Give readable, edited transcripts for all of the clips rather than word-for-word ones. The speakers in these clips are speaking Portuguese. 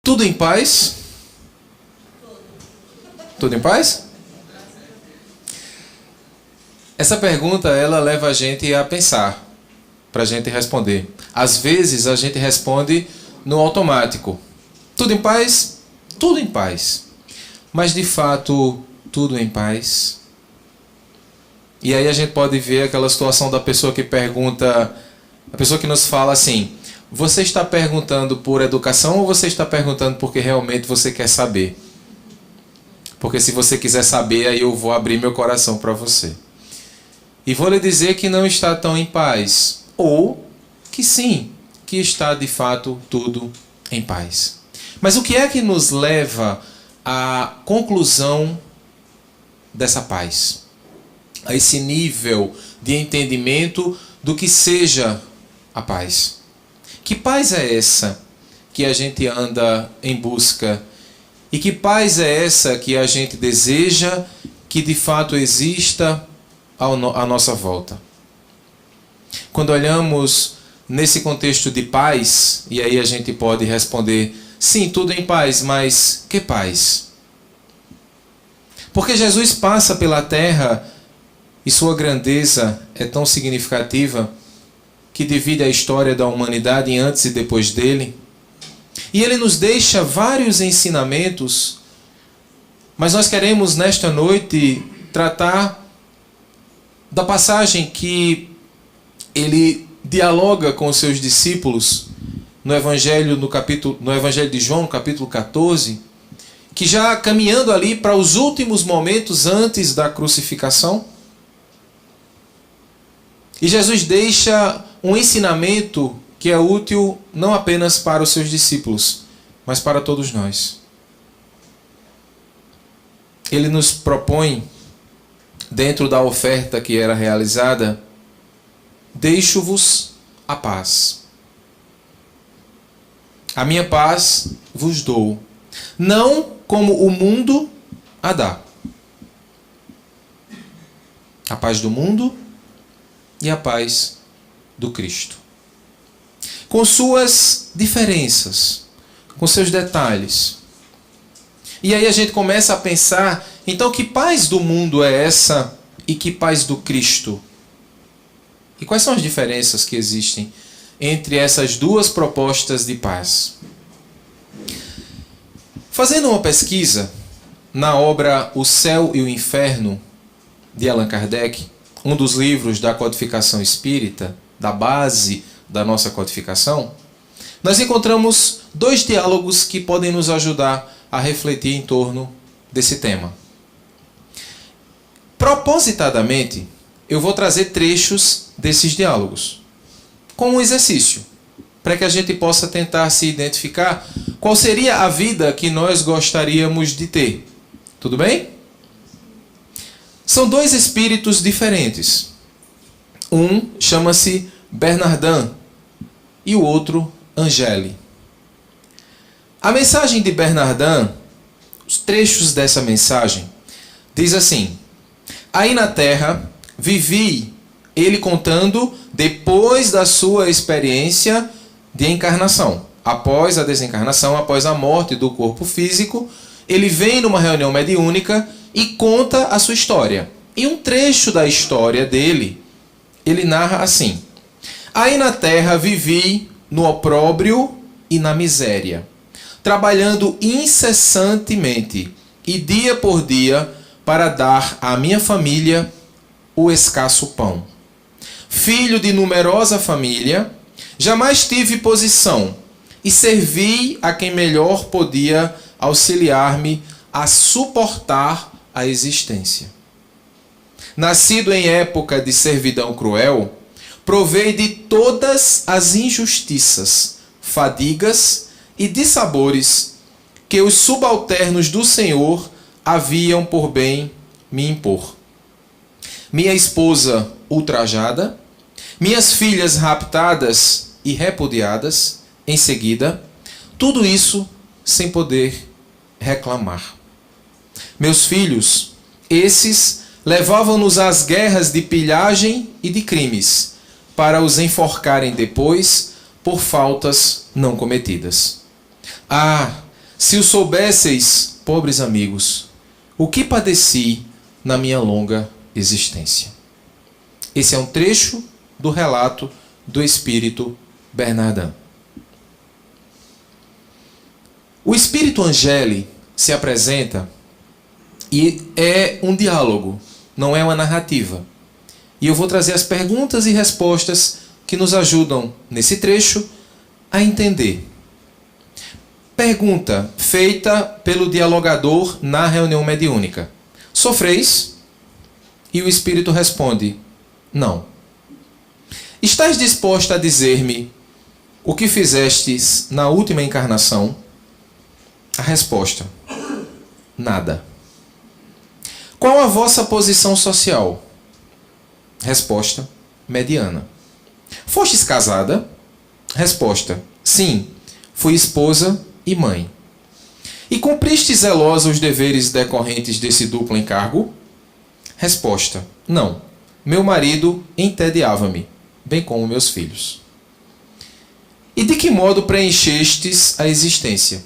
Tudo em paz? Tudo em paz? Essa pergunta, ela leva a gente a pensar, para a gente responder. Às vezes a gente responde no automático. Tudo em paz? Tudo em paz. Mas de fato, tudo em paz? E aí a gente pode ver aquela situação da pessoa que pergunta, a pessoa que nos fala assim: você está perguntando por educação ou você está perguntando porque realmente você quer saber? Porque se você quiser saber, aí eu vou abrir meu coração para você. E vou lhe dizer que não está tão em paz. Ou que sim, que está de fato tudo em paz. Mas o que é que nos leva à conclusão dessa paz? A esse nível de entendimento do que seja a paz. Que paz é essa que a gente anda em busca? E que paz é essa que a gente deseja que de fato exista à nossa volta? Quando olhamos nesse contexto de paz, e aí a gente pode responder: sim, tudo em paz, mas que paz? Porque Jesus passa pela terra e sua grandeza é tão significativa que divide a história da humanidade em antes e depois dele. E ele nos deixa vários ensinamentos, mas nós queremos nesta noite tratar da passagem que ele dialoga com os seus discípulos no Evangelho de João, no capítulo 14, que já caminhando ali para os últimos momentos antes da crucificação. E Jesus deixa um ensinamento que é útil não apenas para os seus discípulos, mas para todos nós. Ele nos propõe, dentro da oferta que era realizada: deixo-vos a paz. A minha paz vos dou, não como o mundo a dá. A paz do mundo e a paz do Cristo. Com suas diferenças, com seus detalhes. E aí a gente começa a pensar, então, que paz do mundo é essa e que paz do Cristo? E quais são as diferenças que existem entre essas duas propostas de paz? Fazendo uma pesquisa na obra O Céu e o Inferno, de Allan Kardec, um dos livros da codificação espírita, da base da nossa codificação, nós encontramos dois diálogos que podem nos ajudar a refletir em torno desse tema. Propositadamente, eu vou trazer trechos desses diálogos, como um exercício, para que a gente possa tentar se identificar qual seria a vida que nós gostaríamos de ter. Tudo bem? São dois espíritos diferentes. Um chama-se Bernardin e o outro Angeli. A mensagem de Bernardin, os trechos dessa mensagem, diz assim: aí na terra vivi, ele contando depois da sua experiência de encarnação. Após a desencarnação, após a morte do corpo físico, ele vem numa reunião mediúnica e conta a sua história. E um trecho da história dele, ele narra assim: aí na terra vivi no opróbrio e na miséria, trabalhando incessantemente e dia por dia para dar à minha família o escasso pão. Filho de numerosa família, jamais tive posição e servi a quem melhor podia auxiliar-me a suportar a existência. Nascido em época de servidão cruel, provei de todas as injustiças, fadigas e dissabores que os subalternos do Senhor haviam por bem me impor. Minha esposa ultrajada, minhas filhas raptadas e repudiadas em seguida, tudo isso sem poder reclamar. Meus filhos, esses levavam-nos às guerras de pilhagem e de crimes, para os enforcarem depois por faltas não cometidas. Ah, Se o soubesseis, pobres amigos, o que padeci na minha longa existência. Esse é um trecho do relato do espírito Bernardin. O espírito Angeli se apresenta e é um diálogo, não é uma narrativa. E eu vou trazer as perguntas e respostas que nos ajudam, nesse trecho, a entender. Pergunta feita pelo dialogador na reunião mediúnica. Sofreis? E o espírito responde, não. Estás disposta a dizer-me o que fizestes na última encarnação? A resposta, nada. Qual a vossa posição social? Resposta, mediana. Fostes casada? Resposta, sim, fui esposa e mãe. E cumpriste zelosa os deveres decorrentes desse duplo encargo? Resposta, não. Meu marido entediava-me, bem como meus filhos. E de que modo preenchestes a existência?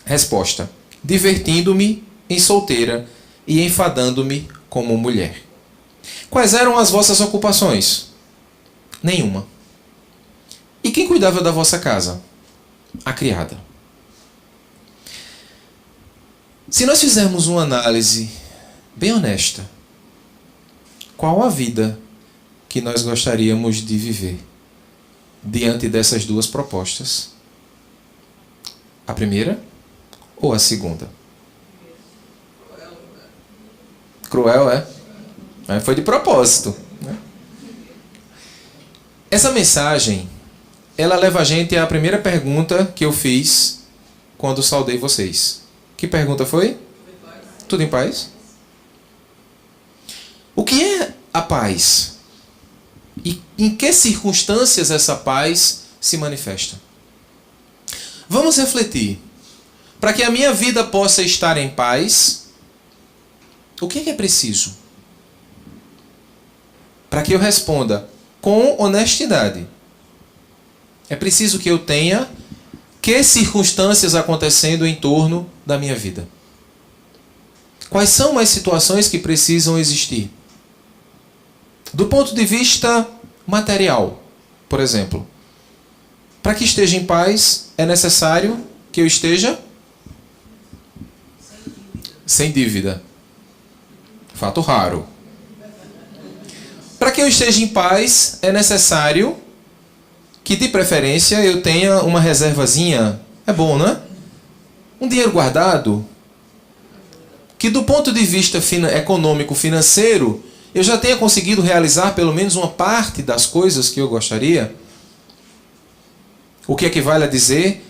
Resposta, divertindo-me em solteira e enfadando-me como mulher. Quais eram as vossas ocupações? Nenhuma. E quem cuidava da vossa casa? A criada. Se nós fizermos uma análise bem honesta, qual a vida que nós gostaríamos de viver diante dessas duas propostas? A primeira ou a segunda? Cruel, é? Mas foi de propósito, né? Essa mensagem, ela leva a gente à primeira pergunta que eu fiz quando saudei vocês. Que pergunta foi? Tudo em paz? O que é a paz? E em que circunstâncias essa paz se manifesta? Vamos refletir. Para que a minha vida possa estar em paz, o que é preciso? Para que eu responda com honestidade. É preciso que eu tenha que circunstâncias acontecendo em torno da minha vida? Quais são as situações que precisam existir? Do ponto de vista material, por exemplo, para que esteja em paz, é necessário que eu esteja sem dívida. Fato raro. Para que eu esteja em paz, é necessário que, de preferência, eu tenha uma reservazinha. É bom, não é? Um dinheiro guardado, que do ponto de vista econômico, financeiro, eu já tenha conseguido realizar pelo menos uma parte das coisas que eu gostaria. O que equivale a dizer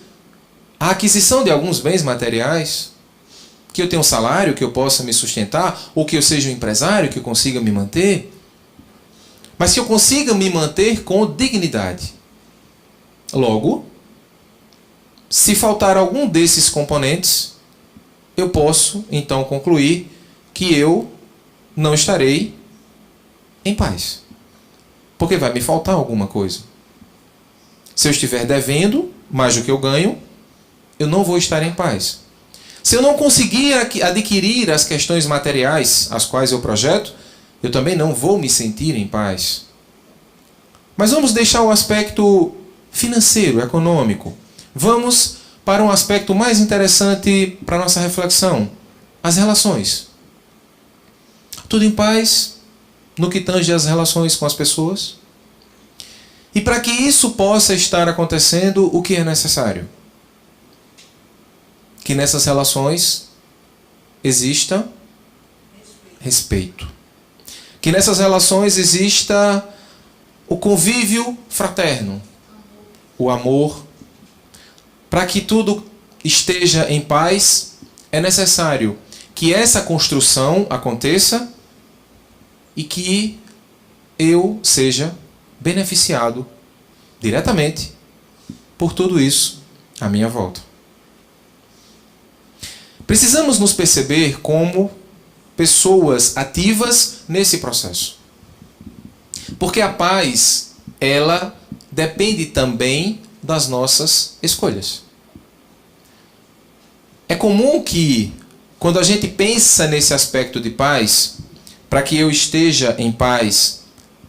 a aquisição de alguns bens materiais, que eu tenha um salário, que eu possa me sustentar, ou que eu seja um empresário, que eu consiga me manter, mas que eu consiga me manter com dignidade. Logo, se faltar algum desses componentes, eu posso então concluir que eu não estarei em paz. Porque vai me faltar alguma coisa. Se eu estiver devendo mais do que eu ganho, eu não vou estar em paz. Se eu não conseguir adquirir as questões materiais as quais eu projeto, eu também não vou me sentir em paz. Mas vamos deixar o aspecto financeiro, econômico. Vamos para um aspecto mais interessante para a nossa reflexão. As relações. Tudo em paz no que tange as relações com as pessoas? E para que isso possa estar acontecendo, o que é necessário? Que nessas relações exista respeito. Que nessas relações exista o convívio fraterno, o amor. Para que tudo esteja em paz, é necessário que essa construção aconteça e que eu seja beneficiado diretamente por tudo isso à minha volta. Precisamos nos perceber como pessoas ativas nesse processo. Porque a paz, ela depende também das nossas escolhas. É comum que, quando a gente pensa nesse aspecto de paz, para que eu esteja em paz,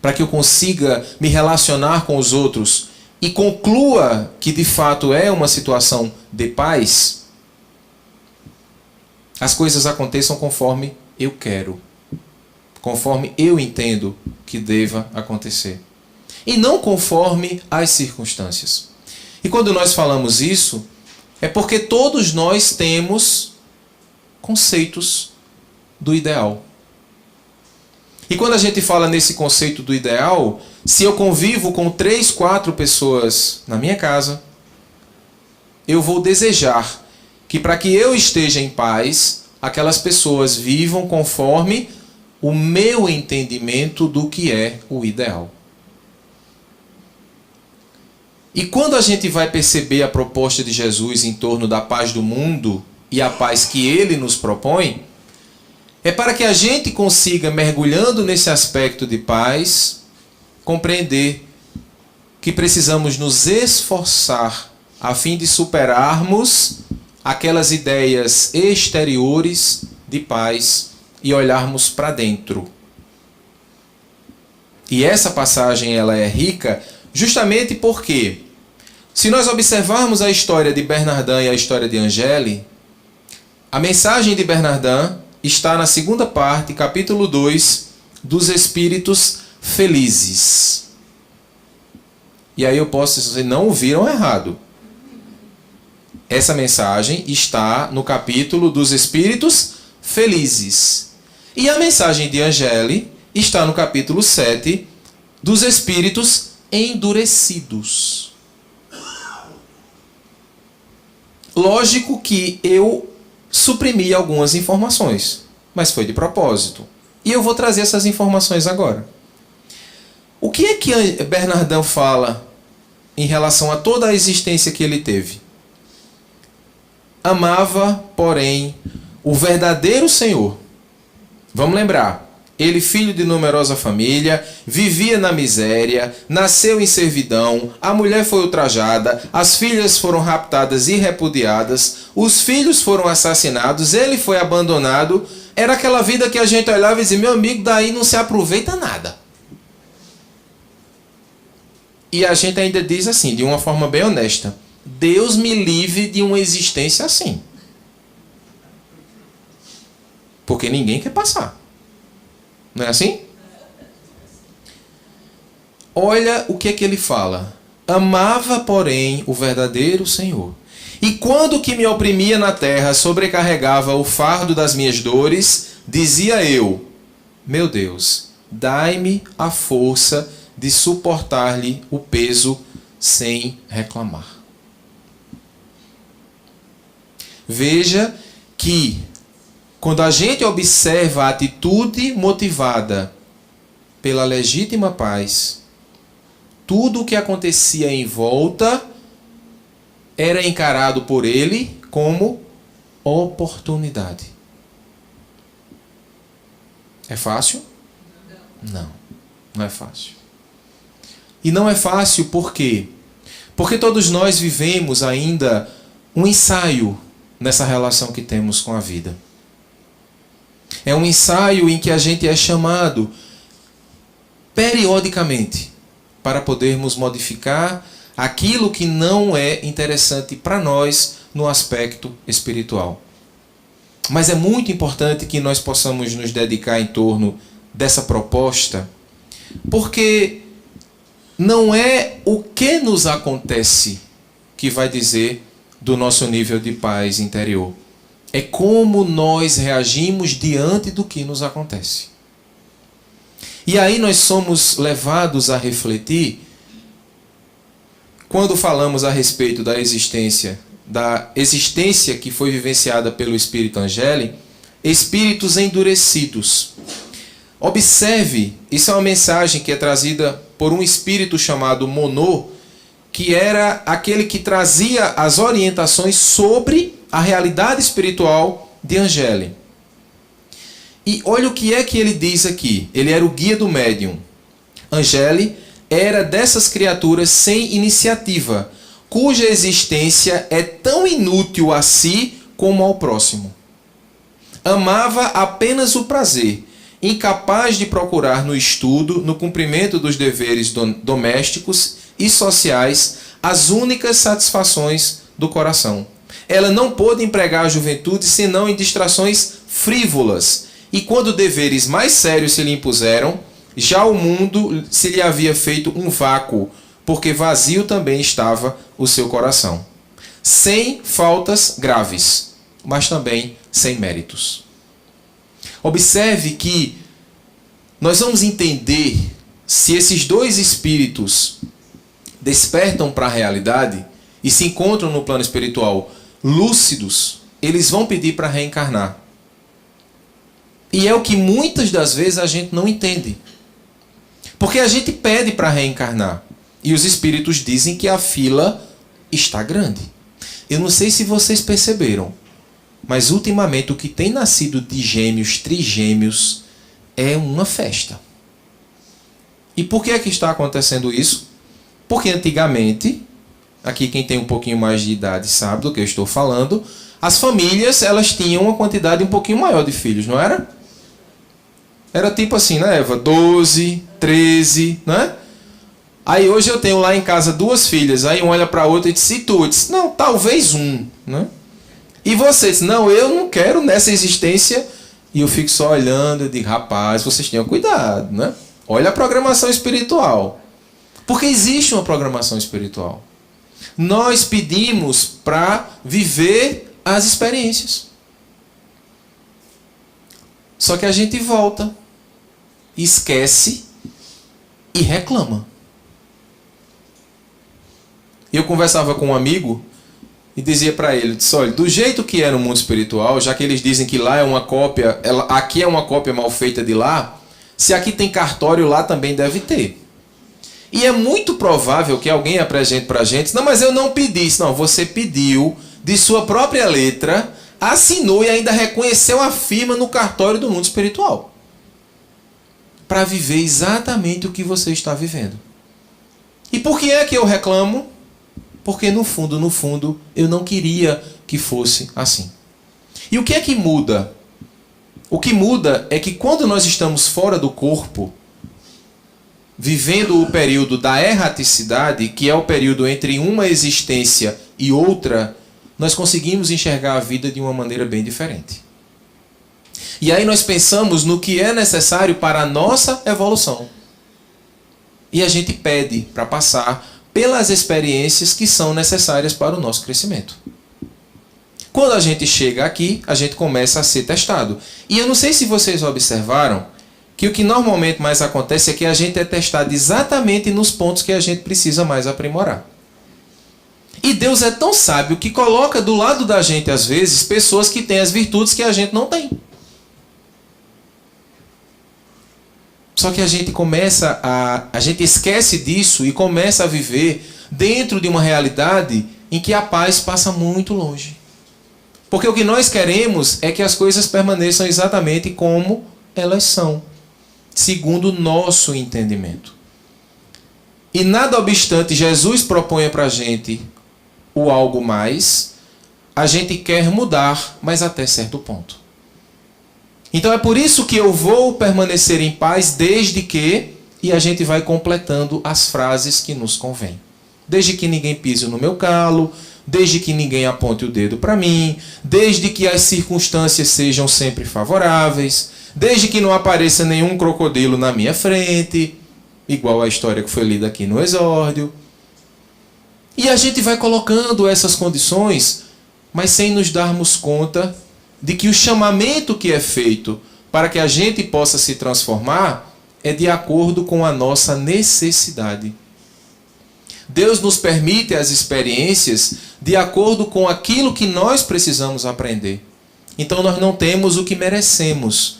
para que eu consiga me relacionar com os outros e conclua que de fato é uma situação de paz, as coisas aconteçam conforme eu quero, conforme eu entendo que deva acontecer, e não conforme as circunstâncias. E quando nós falamos isso, é porque todos nós temos conceitos do ideal. E quando a gente fala nesse conceito do ideal, se eu convivo com 3, 4 pessoas na minha casa, eu vou desejar que para que eu esteja em paz, aquelas pessoas vivam conforme o meu entendimento do que é o ideal. E quando a gente vai perceber a proposta de Jesus em torno da paz do mundo e a paz que ele nos propõe, é para que a gente consiga, mergulhando nesse aspecto de paz, compreender que precisamos nos esforçar a fim de superarmos aquelas ideias exteriores de paz e olharmos para dentro. E essa passagem ela é rica justamente porque, se nós observarmos a história de Bernardin e a história de Angéle, a mensagem de Bernardin está na segunda parte, capítulo 2, dos Espíritos Felizes. E aí eu posso dizer, não ouviram errado. Essa mensagem está no capítulo dos Espíritos Felizes. E a mensagem de Angéle está no capítulo 7 dos Espíritos Endurecidos. Lógico que eu suprimi algumas informações, mas foi de propósito. E eu vou trazer essas informações agora. O que é que Bernardin fala em relação a toda a existência que ele teve? Amava, porém, o verdadeiro Senhor. Vamos lembrar, ele, filho de numerosa família, vivia na miséria, nasceu em servidão, a mulher foi ultrajada, as filhas foram raptadas e repudiadas, os filhos foram assassinados, ele foi abandonado. Era aquela vida que a gente olhava e dizia, meu amigo, daí não se aproveita nada. E a gente ainda diz assim, de uma forma bem honesta, Deus me livre de uma existência assim. Porque ninguém quer passar. Não é assim? Olha o que é que ele fala. Amava, porém, o verdadeiro Senhor. E quando que me oprimia na terra, sobrecarregava o fardo das minhas dores, dizia eu, meu Deus, dai-me a força de suportar-lhe o peso sem reclamar. Veja que, quando a gente observa a atitude motivada pela legítima paz, tudo o que acontecia em volta era encarado por ele como oportunidade. É fácil? Não, não é fácil. E não é fácil por quê? Porque todos nós vivemos ainda um ensaio nessa relação que temos com a vida. É um ensaio em que a gente é chamado periodicamente para podermos modificar aquilo que não é interessante para nós no aspecto espiritual. Mas é muito importante que nós possamos nos dedicar em torno dessa proposta, porque não é o que nos acontece que vai dizer do nosso nível de paz interior. É como nós reagimos diante do que nos acontece. E aí nós somos levados a refletir, quando falamos a respeito da existência que foi vivenciada pelo Espírito Angéle, espíritos endurecidos. Observe, isso é uma mensagem que é trazida por um espírito chamado Monod, que era aquele que trazia as orientações sobre a realidade espiritual de Angéle. E olha o que é que ele diz aqui. Ele era o guia do médium. Angéle era dessas criaturas sem iniciativa, cuja existência é tão inútil a si como ao próximo. Amava apenas o prazer, incapaz de procurar no estudo, no cumprimento dos deveres domésticos e sociais, as únicas satisfações do coração. Ela não pôde empregar a juventude senão em distrações frívolas, e quando deveres mais sérios se lhe impuseram, já o mundo se lhe havia feito um vácuo, porque vazio também estava o seu coração. Sem faltas graves, mas também sem méritos. Observe que nós vamos entender se esses dois espíritos despertam para a realidade e se encontram no plano espiritual lúcidos, eles vão pedir para reencarnar. E é o que muitas das vezes a gente não entende. Porque a gente pede para reencarnar e os espíritos dizem que a fila está grande. Eu não sei se vocês perceberam, mas ultimamente o que tem nascido de gêmeos, trigêmeos, é uma festa. E por que é que está acontecendo isso? Porque antigamente, aqui quem tem um pouquinho mais de idade sabe do que eu estou falando, as famílias elas tinham uma quantidade um pouquinho maior de filhos, não era? Era tipo assim, né, Eva? 12, 13, né? Aí hoje eu tenho lá em casa 2 filhas, aí um olha para a outra e diz, e tu? Eu disse, não, talvez um, né? E você diz, não, eu não quero nessa existência. E eu fico só olhando e digo, rapaz, vocês tenham cuidado, né? Olha a programação espiritual. Porque existe uma programação espiritual. Nós pedimos para viver as experiências. Só que a gente volta, esquece e reclama. Eu conversava com um amigo e dizia para ele, disse, olha, do jeito que é no mundo espiritual, já que eles dizem que lá é uma cópia, aqui é uma cópia mal feita de lá, se aqui tem cartório, lá também deve ter. E é muito provável que alguém apresente para a gente, não, mas eu não pedi isso. Não, você pediu de sua própria letra, assinou e ainda reconheceu a firma no cartório do mundo espiritual. Para viver exatamente o que você está vivendo. E por que é que eu reclamo? Porque no fundo, eu não queria que fosse assim. E o que é que muda? O que muda é que quando nós estamos fora do corpo, vivendo o período da erraticidade, que é o período entre uma existência e outra, nós conseguimos enxergar a vida de uma maneira bem diferente. E aí nós pensamos no que é necessário para a nossa evolução. E a gente pede para passar pelas experiências que são necessárias para o nosso crescimento. Quando a gente chega aqui, a gente começa a ser testado. E eu não sei se vocês observaram que o que normalmente mais acontece é que a gente é testado exatamente nos pontos que a gente precisa mais aprimorar. E Deus é tão sábio que coloca do lado da gente, às vezes, pessoas que têm as virtudes que a gente não tem. Só que a gente a gente esquece disso e começa a viver dentro de uma realidade em que a paz passa muito longe. Porque o que nós queremos é que as coisas permaneçam exatamente como elas são, segundo o nosso entendimento. E nada obstante Jesus proponha para a gente o algo mais, a gente quer mudar, mas até certo ponto. Então é por isso que eu vou permanecer em paz desde que, e a gente vai completando as frases que nos convém. Desde que ninguém pise no meu calo, desde que ninguém aponte o dedo para mim, desde que as circunstâncias sejam sempre favoráveis, desde que não apareça nenhum crocodilo na minha frente, igual a história que foi lida aqui no Exórdio. E a gente vai colocando essas condições, mas sem nos darmos conta de que o chamamento que é feito para que a gente possa se transformar é de acordo com a nossa necessidade. Deus nos permite as experiências de acordo com aquilo que nós precisamos aprender. Então nós não temos o que merecemos,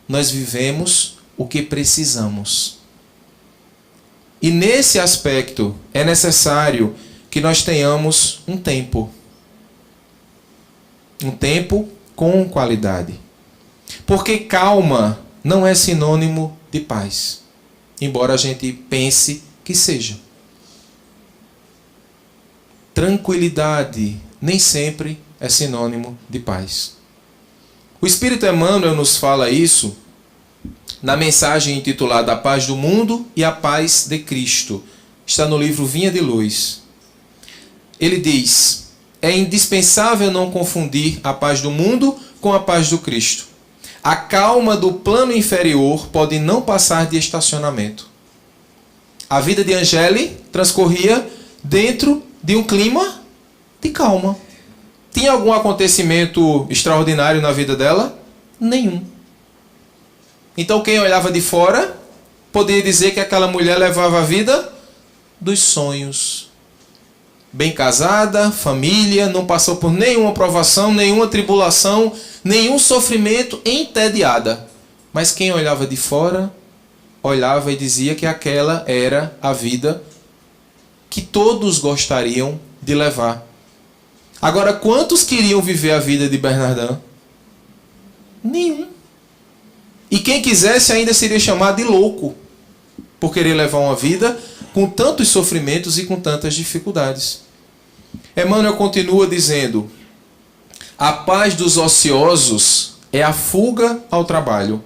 nós vivemos o que precisamos. E nesse aspecto é necessário que nós tenhamos um tempo. Um tempo com qualidade. Porque calma não é sinônimo de paz, embora a gente pense que seja. Tranquilidade nem sempre é sinônimo de paz. O Espírito Emmanuel nos fala isso na mensagem intitulada A Paz do Mundo e a Paz de Cristo. Está no livro Vinha de Luz. Ele diz: é indispensável não confundir a paz do mundo com a paz do Cristo. A calma do plano inferior pode não passar de estacionamento. A vida de Angele transcorria dentro de um clima de calma. Tinha algum acontecimento extraordinário na vida dela? Nenhum. Então quem olhava de fora poderia dizer que aquela mulher levava a vida dos sonhos. Bem casada, família, não passou por nenhuma provação, nenhuma tribulação, nenhum sofrimento, entediada. Mas quem olhava de fora, olhava e dizia que aquela era a vida que todos gostariam de levar. Agora, quantos queriam viver a vida de Bernardin? Nenhum. E quem quisesse ainda seria chamado de louco, por querer levar uma vida com tantos sofrimentos e com tantas dificuldades. Emmanuel continua dizendo: a paz dos ociosos é a fuga ao trabalho.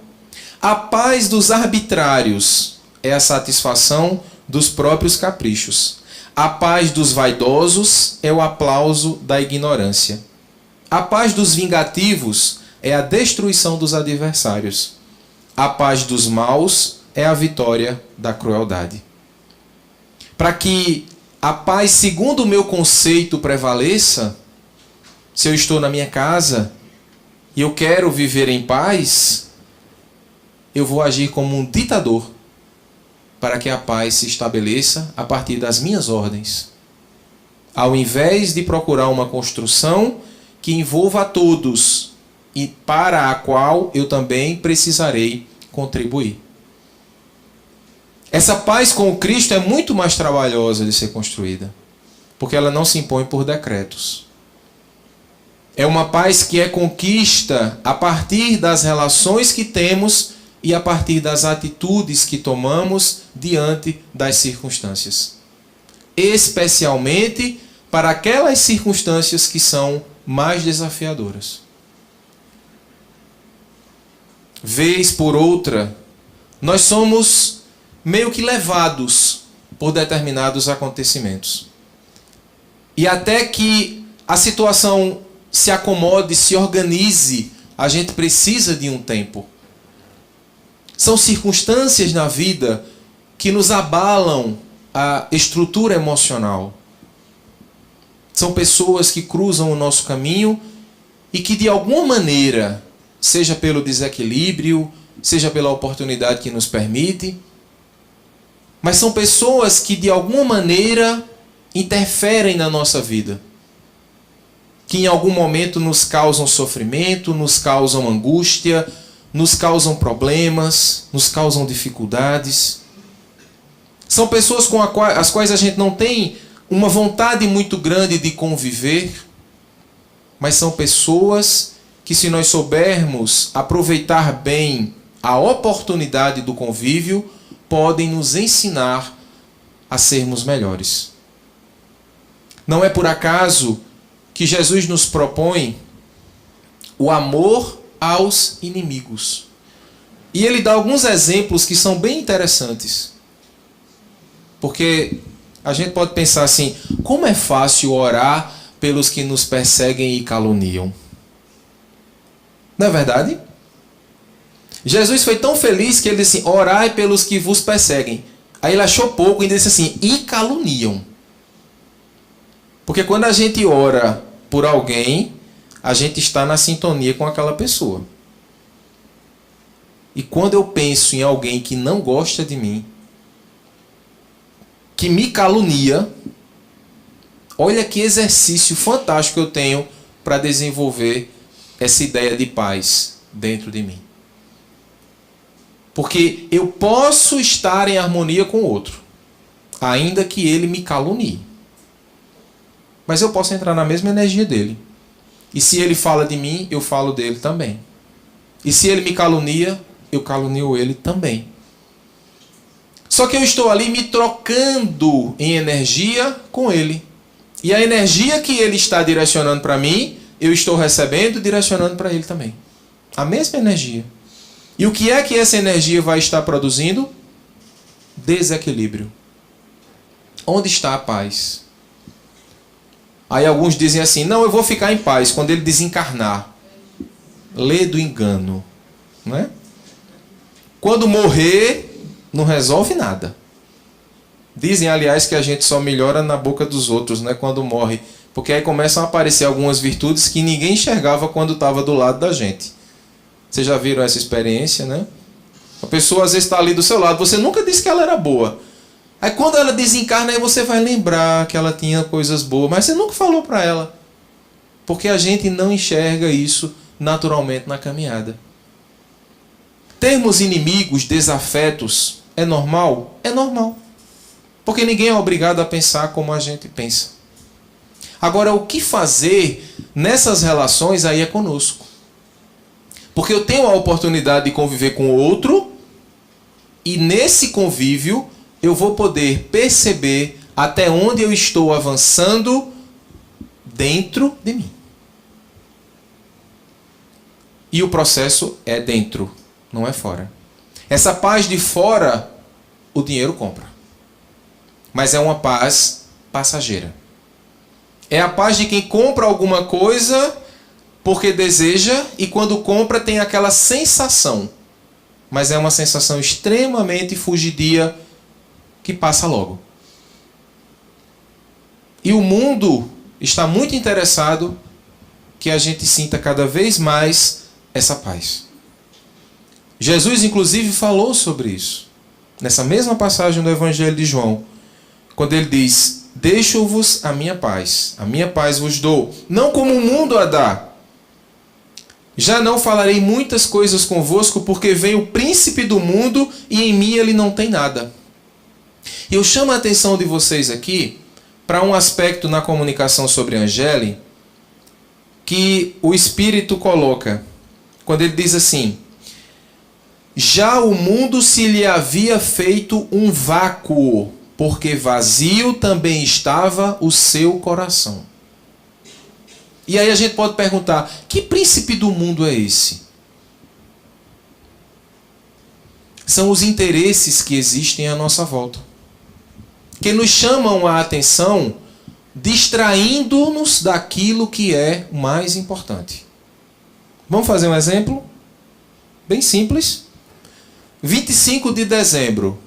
A paz dos arbitrários é a satisfação dos próprios caprichos. A paz dos vaidosos é o aplauso da ignorância. A paz dos vingativos é a destruição dos adversários. A paz dos maus é a vitória da crueldade. Para que a paz, segundo o meu conceito, prevaleça, se eu estou na minha casa e eu quero viver em paz, eu vou agir como um ditador para que a paz se estabeleça a partir das minhas ordens. Ao invés de procurar uma construção que envolva a todos e para a qual eu também precisarei contribuir. Essa paz com o Cristo é muito mais trabalhosa de ser construída, porque ela não se impõe por decretos. É uma paz que é conquista a partir das relações que temos e a partir das atitudes que tomamos diante das circunstâncias. Especialmente para aquelas circunstâncias que são mais desafiadoras. Vez por outra, nós somos meio que levados por determinados acontecimentos. E até que a situação se acomode, se organize, a gente precisa de um tempo. São circunstâncias na vida que nos abalam a estrutura emocional. São pessoas que cruzam o nosso caminho e que de alguma maneira, seja pelo desequilíbrio, seja pela oportunidade que nos permite, mas são pessoas que de alguma maneira interferem na nossa vida, que em algum momento nos causam sofrimento, nos causam angústia, nos causam problemas, nos causam dificuldades. São pessoas com as quais a gente não tem uma vontade muito grande de conviver, mas são pessoas que, se nós soubermos aproveitar bem a oportunidade do convívio, podem nos ensinar a sermos melhores. Não é por acaso que Jesus nos propõe o amor aos inimigos. E ele dá alguns exemplos que são bem interessantes. Porque a gente pode pensar assim: como é fácil orar pelos que nos perseguem e caluniam? Não é verdade? Jesus foi tão feliz que ele disse assim: orai pelos que vos perseguem. Aí ele achou pouco e disse assim: e caluniam. Porque quando a gente ora por alguém, a gente está na sintonia com aquela pessoa. E quando eu penso em alguém que não gosta de mim, que me calunia, olha que exercício fantástico eu tenho para desenvolver essa ideia de paz dentro de mim. Porque eu posso estar em harmonia com o outro, ainda que ele me calunie. Mas eu posso entrar na mesma energia dele. E se ele fala de mim, eu falo dele também. E se ele me calunia, eu calunio ele também. Só que eu estou ali me trocando em energia com ele. E a energia que ele está direcionando para mim eu estou recebendo e direcionando para ele também. A mesma energia. E o que é que essa energia vai estar produzindo? Desequilíbrio. Onde está a paz? Aí alguns dizem assim, não, eu vou ficar em paz quando ele desencarnar. Lê do engano. Não é? Quando morrer, não resolve nada. Dizem, aliás, que a gente só melhora na boca dos outros, né, quando morre. Porque aí começam a aparecer algumas virtudes que ninguém enxergava quando estava do lado da gente. Vocês já viram essa experiência, né? A pessoa às vezes está ali do seu lado, você nunca disse que ela era boa. Aí quando ela desencarna, aí você vai lembrar que ela tinha coisas boas, mas você nunca falou para ela. Porque a gente não enxerga isso naturalmente na caminhada. Termos inimigos, desafetos, é normal? É normal. Porque ninguém é obrigado a pensar como a gente pensa. Agora, o que fazer nessas relações aí é conosco. Porque eu tenho a oportunidade de conviver com o outro e nesse convívio eu vou poder perceber até onde eu estou avançando dentro de mim. E o processo é dentro, não é fora. Essa paz de fora, o dinheiro compra. Mas é uma paz passageira. É a paz de quem compra alguma coisa porque deseja e quando compra tem aquela sensação. Mas é uma sensação extremamente fugidia que passa logo. E o mundo está muito interessado que a gente sinta cada vez mais essa paz. Jesus, inclusive, falou sobre isso. Nessa mesma passagem do Evangelho de João. Quando ele diz, deixo-vos a minha paz vos dou, não como o mundo a dá. Já não falarei muitas coisas convosco, porque vem o príncipe do mundo e em mim ele não tem nada. E eu chamo a atenção de vocês aqui para um aspecto na comunicação sobre Angeli que o Espírito coloca, quando ele diz assim, já o mundo se lhe havia feito um vácuo, porque vazio também estava o seu coração. E aí a gente pode perguntar, que príncipe do mundo é esse? São os interesses que existem à nossa volta, que nos chamam a atenção, distraindo-nos daquilo que é mais importante. Vamos fazer um exemplo? Bem simples. 25 de dezembro.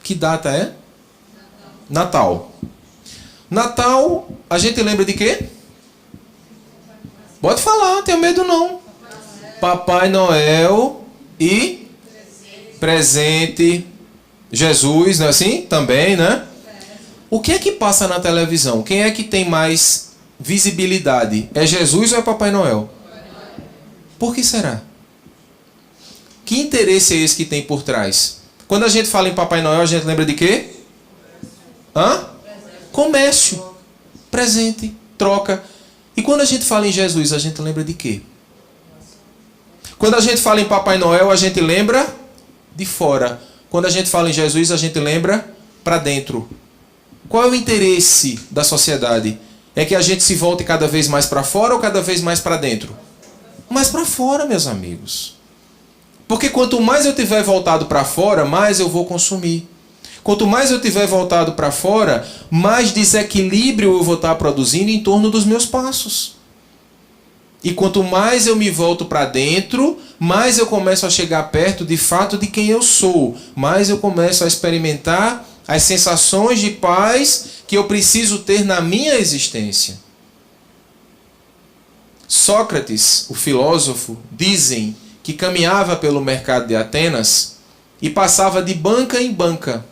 Que data é? Natal. Natal, a gente lembra de quê? Pode falar, não tenho medo não. Papai Noel e presente. Jesus, não é assim? Também, né? O que é que passa na televisão? Quem é que tem mais visibilidade? É Jesus ou é Papai Noel? Por que será? Que interesse é esse que tem por trás? Quando a gente fala em Papai Noel, a gente lembra de quê? Comércio. Presente, troca. E quando a gente fala em Jesus, a gente lembra de quê? Quando a gente fala em Papai Noel, a gente lembra de fora. Quando a gente fala em Jesus, a gente lembra para dentro. Qual é o interesse da sociedade? É que a gente se volte cada vez mais para fora ou cada vez mais para dentro? Mais para fora, meus amigos. Porque quanto mais eu tiver voltado para fora, mais eu vou consumir. Quanto mais eu tiver voltado para fora, mais desequilíbrio eu vou estar produzindo em torno dos meus passos. E quanto mais eu me volto para dentro, mais eu começo a chegar perto de fato de quem eu sou. Mais eu começo a experimentar as sensações de paz que eu preciso ter na minha existência. Sócrates, o filósofo, dizem que caminhava pelo mercado de Atenas e passava de banca em banca.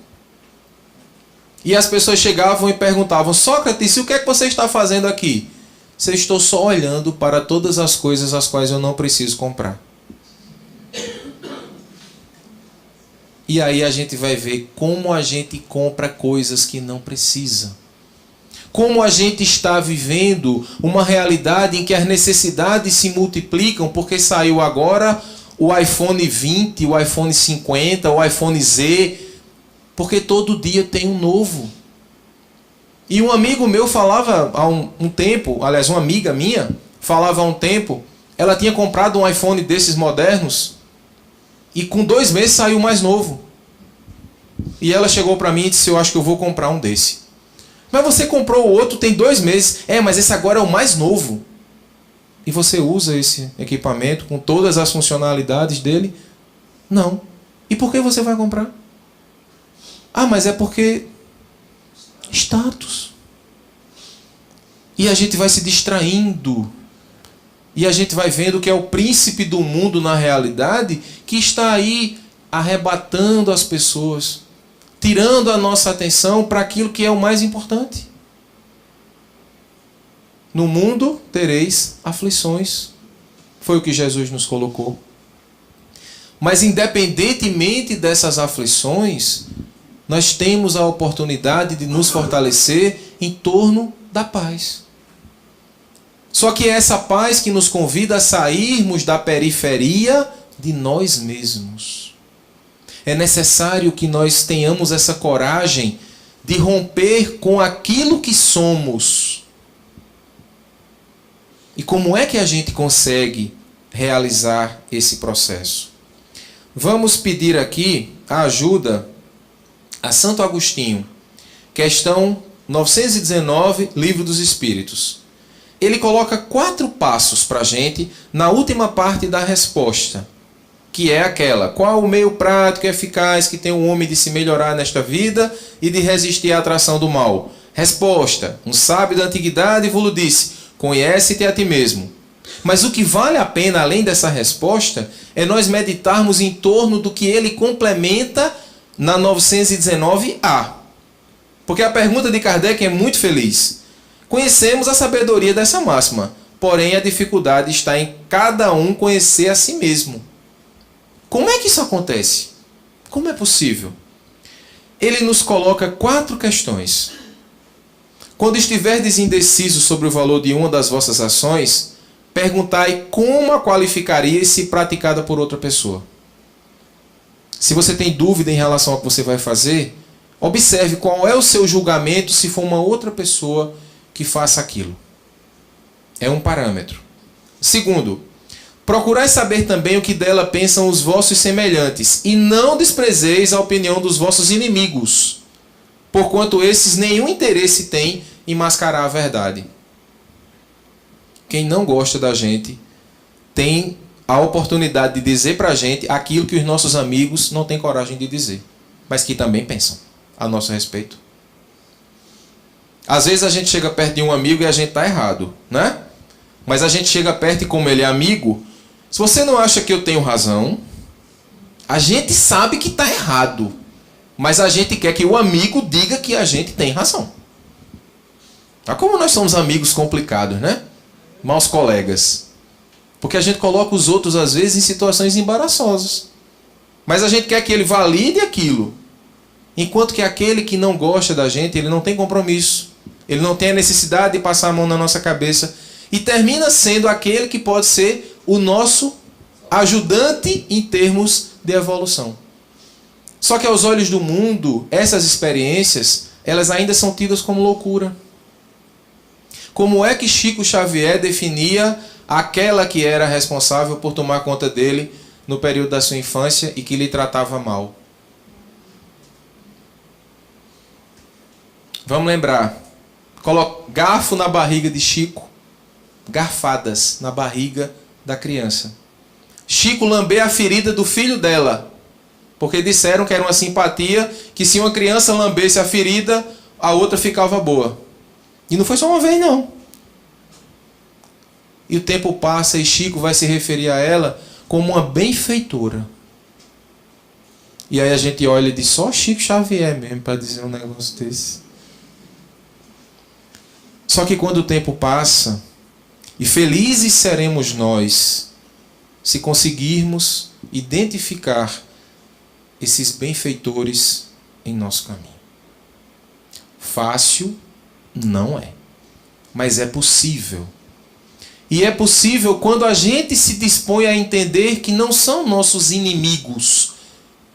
E as pessoas chegavam e perguntavam, Sócrates, o que é que você está fazendo aqui? Eu estou só olhando para todas as coisas as quais eu não preciso comprar. E aí a gente vai ver como a gente compra coisas que não precisa. Como a gente está vivendo uma realidade em que as necessidades se multiplicam porque saiu agora o iPhone 20, o iPhone 50, o iPhone Z, porque todo dia tem um novo. E um amigo meu falava há um tempo, aliás, uma amiga minha, falava há um tempo, ela tinha comprado um iPhone desses modernos e com 2 meses saiu mais novo. E ela chegou para mim e disse, eu acho que eu vou comprar um desse. Mas você comprou o outro tem 2 meses. Mas esse agora é o mais novo. E você usa esse equipamento com todas as funcionalidades dele? Não. E por que você vai comprar? Mas é porque status. E a gente vai se distraindo. E a gente vai vendo que é o príncipe do mundo na realidade que está aí arrebatando as pessoas, tirando a nossa atenção para aquilo que é o mais importante. No mundo tereis aflições. Foi o que Jesus nos colocou. Mas independentemente dessas aflições, nós temos a oportunidade de nos fortalecer em torno da paz. Só que é essa paz que nos convida a sairmos da periferia de nós mesmos. É necessário que nós tenhamos essa coragem de romper com aquilo que somos. E como é que a gente consegue realizar esse processo? Vamos pedir aqui a ajuda a Santo Agostinho, questão 919, Livro dos Espíritos. Ele coloca 4 passos para a gente na última parte da resposta, que é aquela: qual o meio prático e eficaz que tem o homem de se melhorar nesta vida e de resistir à atração do mal? Resposta: um sábio da antiguidade vos disse, conhece-te a ti mesmo. Mas o que vale a pena, além dessa resposta, é nós meditarmos em torno do que ele complementa na 919A. Porque a pergunta de Kardec é muito feliz. Conhecemos a sabedoria dessa máxima, porém a dificuldade está em cada um conhecer a si mesmo. Como é que isso acontece? Como é possível? Ele nos coloca 4 questões. Quando estiverdes indecisos sobre o valor de uma das vossas ações, perguntai como a qualificaria se praticada por outra pessoa. Se você tem dúvida em relação ao que você vai fazer, observe qual é o seu julgamento se for uma outra pessoa que faça aquilo. É um parâmetro. Segundo, procurai saber também o que dela pensam os vossos semelhantes, e não desprezeis a opinião dos vossos inimigos, porquanto esses nenhum interesse têm em mascarar a verdade. Quem não gosta da gente tem a oportunidade de dizer pra gente aquilo que os nossos amigos não têm coragem de dizer, mas que também pensam a nosso respeito. Às vezes a gente chega perto de um amigo e a gente está errado, né? Mas a gente chega perto e como ele é amigo, se você não acha que eu tenho razão, a gente sabe que está errado, mas a gente quer que o amigo diga que a gente tem razão. Tá como nós somos amigos complicados, né? Maus colegas. Porque a gente coloca os outros às vezes em situações embaraçosas. Mas a gente quer que ele valide aquilo. Enquanto que aquele que não gosta da gente, ele não tem compromisso. Ele não tem a necessidade de passar a mão na nossa cabeça. E termina sendo aquele que pode ser o nosso ajudante em termos de evolução. Só que aos olhos do mundo, essas experiências, elas ainda são tidas como loucura. Como é que Chico Xavier definia aquela que era responsável por tomar conta dele no período da sua infância e que lhe tratava mal? Vamos lembrar. Garfo na barriga de Chico, garfadas na barriga da criança. Chico lambeu a ferida do filho dela, porque disseram que era uma simpatia, que se uma criança lambesse a ferida, a outra ficava boa. E não foi só uma vez, não. E o tempo passa e Chico vai se referir a ela como uma benfeitora. E aí a gente olha e diz, só Chico Xavier mesmo para dizer um negócio desse. Só que quando o tempo passa, e felizes seremos nós, se conseguirmos identificar esses benfeitores em nosso caminho. Fácil não é, mas é possível. E é possível quando a gente se dispõe a entender que não são nossos inimigos,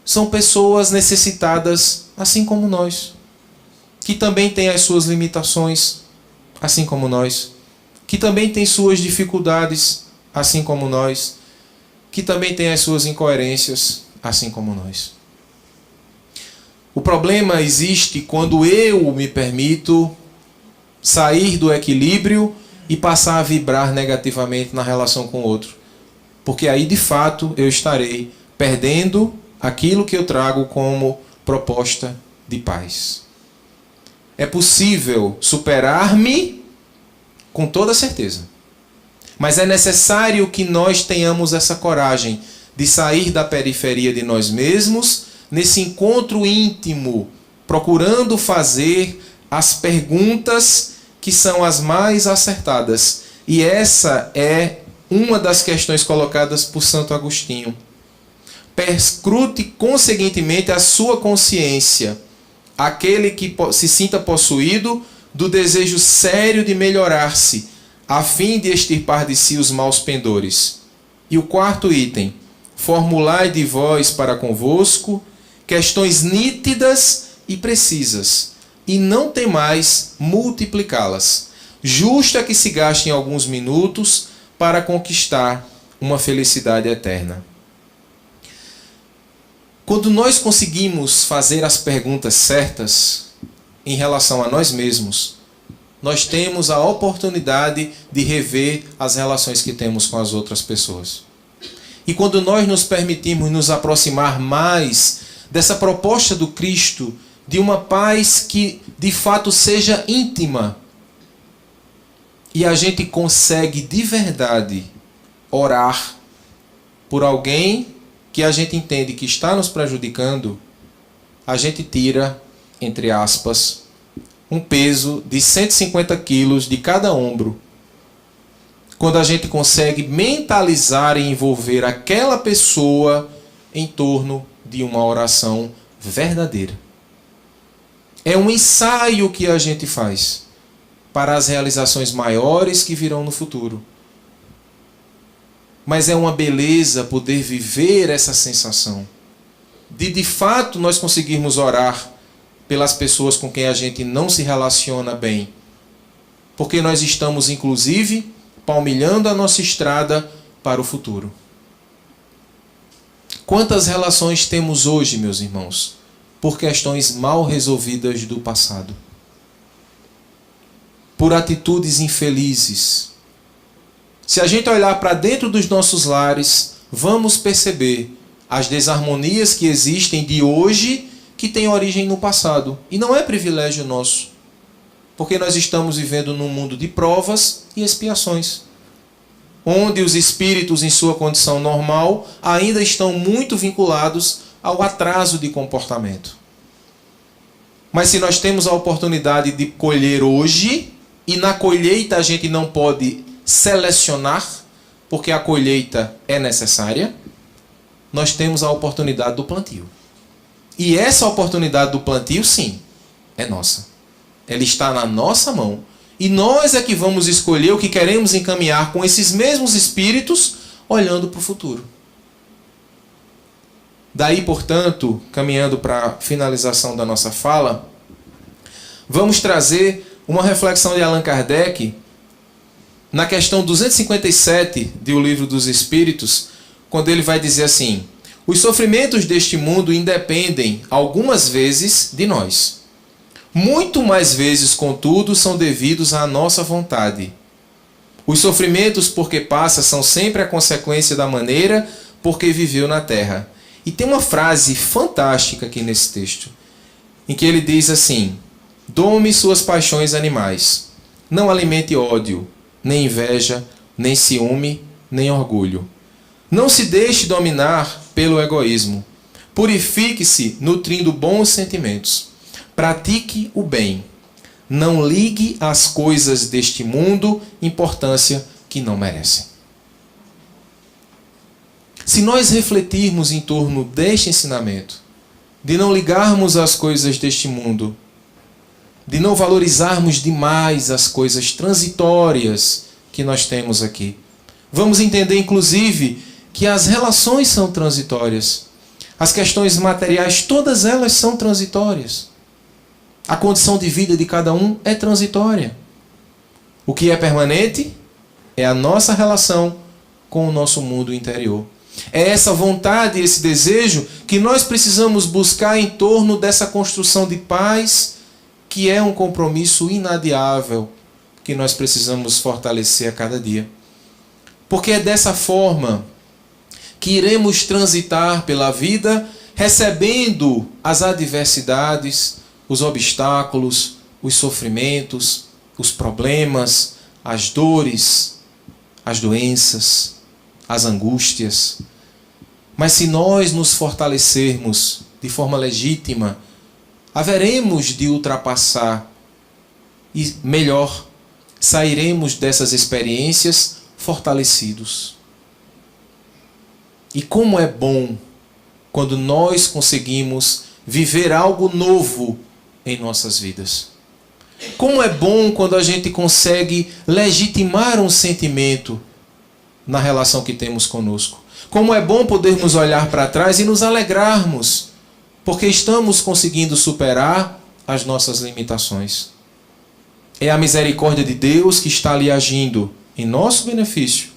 são pessoas necessitadas assim como nós, que também têm as suas limitações, assim como nós. que também tem suas dificuldades, assim como nós, que também tem as suas incoerências, assim como nós. O problema existe quando eu me permito sair do equilíbrio e passar a vibrar negativamente na relação com o outro. Porque aí, de fato, eu estarei perdendo aquilo que eu trago como proposta de paz. É possível superar-me com toda certeza. Mas é necessário que nós tenhamos essa coragem de sair da periferia de nós mesmos, nesse encontro íntimo, procurando fazer as perguntas que são as mais acertadas. E essa é uma das questões colocadas por Santo Agostinho. Perscrute conseguintemente a sua consciência, aquele que se sinta possuído do desejo sério de melhorar-se, a fim de extirpar de si os maus pendores. E o quarto item: formulai de vós para convosco questões nítidas e precisas, e não temais multiplicá-las. Justo é que se gastem alguns minutos para conquistar uma felicidade eterna. Quando nós conseguimos fazer as perguntas certas em relação a nós mesmos, nós temos a oportunidade de rever as relações que temos com as outras pessoas. E quando nós nos permitimos nos aproximar mais dessa proposta do Cristo, de uma paz que de fato seja íntima, e a gente consegue de verdade orar por alguém que a gente entende que está nos prejudicando, a gente tira, entre aspas, um peso de 150 quilos de cada ombro. Quando a gente consegue mentalizar e envolver aquela pessoa em torno de uma oração verdadeira. É um ensaio que a gente faz para as realizações maiores que virão no futuro. Mas é uma beleza poder viver essa sensação de fato nós conseguirmos orar pelas pessoas com quem a gente não se relaciona bem, porque nós estamos inclusive palmilhando a nossa estrada para o futuro. Quantas relações temos hoje, meus irmãos, por questões mal resolvidas do passado, por atitudes infelizes? Se a gente olhar para dentro dos nossos lares, vamos perceber as desarmonias que existem de hoje que têm origem no passado. E não é privilégio nosso, porque nós estamos vivendo num mundo de provas e expiações, onde os espíritos em sua condição normal ainda estão muito vinculados ao atraso de comportamento. Mas se nós temos a oportunidade de colher hoje, e na colheita a gente não pode selecionar, porque a colheita é necessária, nós temos a oportunidade do plantio. E essa oportunidade do plantio, sim, é nossa. Ela está na nossa mão. E nós é que vamos escolher o que queremos encaminhar com esses mesmos espíritos, olhando para o futuro. Daí, portanto, caminhando para a finalização da nossa fala, vamos trazer uma reflexão de Allan Kardec na questão 257 do Livro dos Espíritos, quando ele vai dizer assim: os sofrimentos deste mundo independem, algumas vezes, de nós. Muito mais vezes, contudo, são devidos à nossa vontade. Os sofrimentos por que passa são sempre a consequência da maneira por que viveu na terra. E tem uma frase fantástica aqui nesse texto, em que ele diz assim: dome suas paixões animais, não alimente ódio, nem inveja, nem ciúme, nem orgulho. Não se deixe dominar pelo egoísmo. Purifique-se nutrindo bons sentimentos. Pratique o bem. Não ligue às coisas deste mundo importância que não merecem. Se nós refletirmos em torno deste ensinamento, de não ligarmos às coisas deste mundo, de não valorizarmos demais as coisas transitórias que nós temos aqui, vamos entender, inclusive, que as relações são transitórias. As questões materiais, todas elas são transitórias. A condição de vida de cada um é transitória. O que é permanente é a nossa relação com o nosso mundo interior. É essa vontade, esse desejo que nós precisamos buscar em torno dessa construção de paz, que é um compromisso inadiável que nós precisamos fortalecer a cada dia. Porque é dessa forma que iremos transitar pela vida, recebendo as adversidades, os obstáculos, os sofrimentos, os problemas, as dores, as doenças, as angústias. Mas se nós nos fortalecermos de forma legítima, haveremos de ultrapassar e, melhor, sairemos dessas experiências fortalecidos. E como é bom quando nós conseguimos viver algo novo em nossas vidas. Como é bom quando a gente consegue legitimar um sentimento na relação que temos conosco. Como é bom podermos olhar para trás e nos alegrarmos, porque estamos conseguindo superar as nossas limitações. É a misericórdia de Deus que está ali agindo em nosso benefício.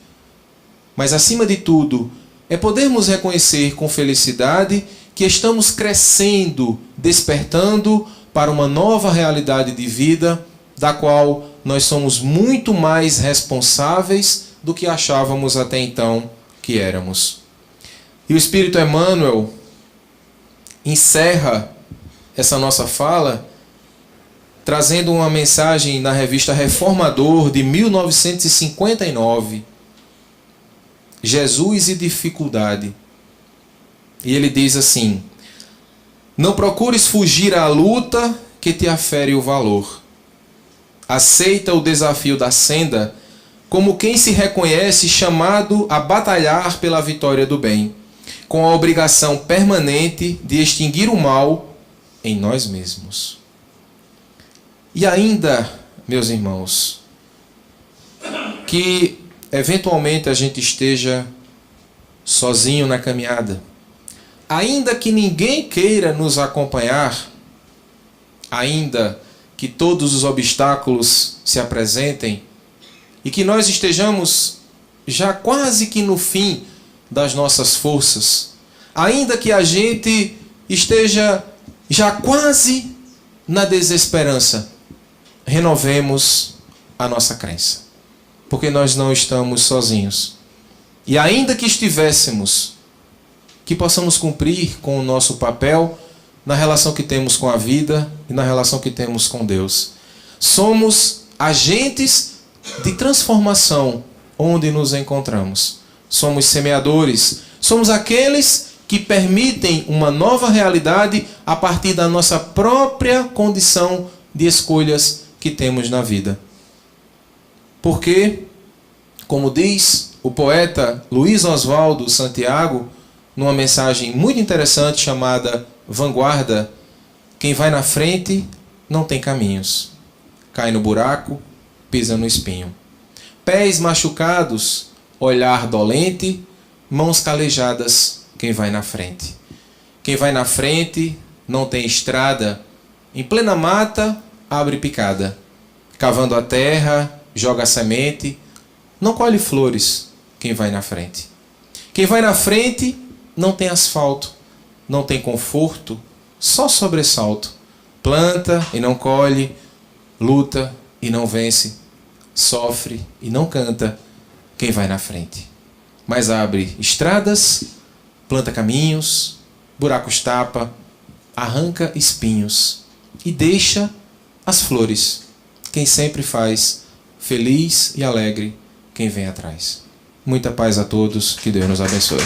Mas, acima de tudo, é podermos reconhecer com felicidade que estamos crescendo, despertando para uma nova realidade de vida, da qual nós somos muito mais responsáveis do que achávamos até então que éramos. E o Espírito Emmanuel encerra essa nossa fala trazendo uma mensagem na revista Reformador de 1959, Jesus e Dificuldade. E ele diz assim: não procures fugir à luta que te afere o valor. Aceita o desafio da senda como quem se reconhece chamado a batalhar pela vitória do bem, com a obrigação permanente de extinguir o mal em nós mesmos. E ainda, meus irmãos, que eventualmente a gente esteja sozinho na caminhada, ainda que ninguém queira nos acompanhar, ainda que todos os obstáculos se apresentem e que nós estejamos já quase que no fim das nossas forças, ainda que a gente esteja já quase na desesperança, renovemos a nossa crença, porque nós não estamos sozinhos. E ainda que estivéssemos, que possamos cumprir com o nosso papel na relação que temos com a vida e na relação que temos com Deus. Somos agentes de transformação onde nos encontramos. Somos semeadores, somos aqueles que permitem uma nova realidade a partir da nossa própria condição de escolhas que temos na vida. Porque, como diz o poeta Luiz Oswaldo Santiago, numa mensagem muito interessante chamada Vanguarda, quem vai na frente não tem caminhos. Cai no buraco, pisa no espinho. Pés machucados, olhar dolente, mãos calejadas, quem vai na frente. Quem vai na frente não tem estrada, em plena mata abre picada. Cavando a terra, joga a semente, não colhe flores, quem vai na frente. Quem vai na frente não tem asfalto, não tem conforto, só sobressalto. Planta e não colhe, luta e não vence, sofre e não canta, quem vai na frente. Mas abre estradas, planta caminhos, buracos tapa, arranca espinhos e deixa as flores, quem sempre faz feliz e alegre quem vem atrás. Muita paz a todos, que Deus nos abençoe.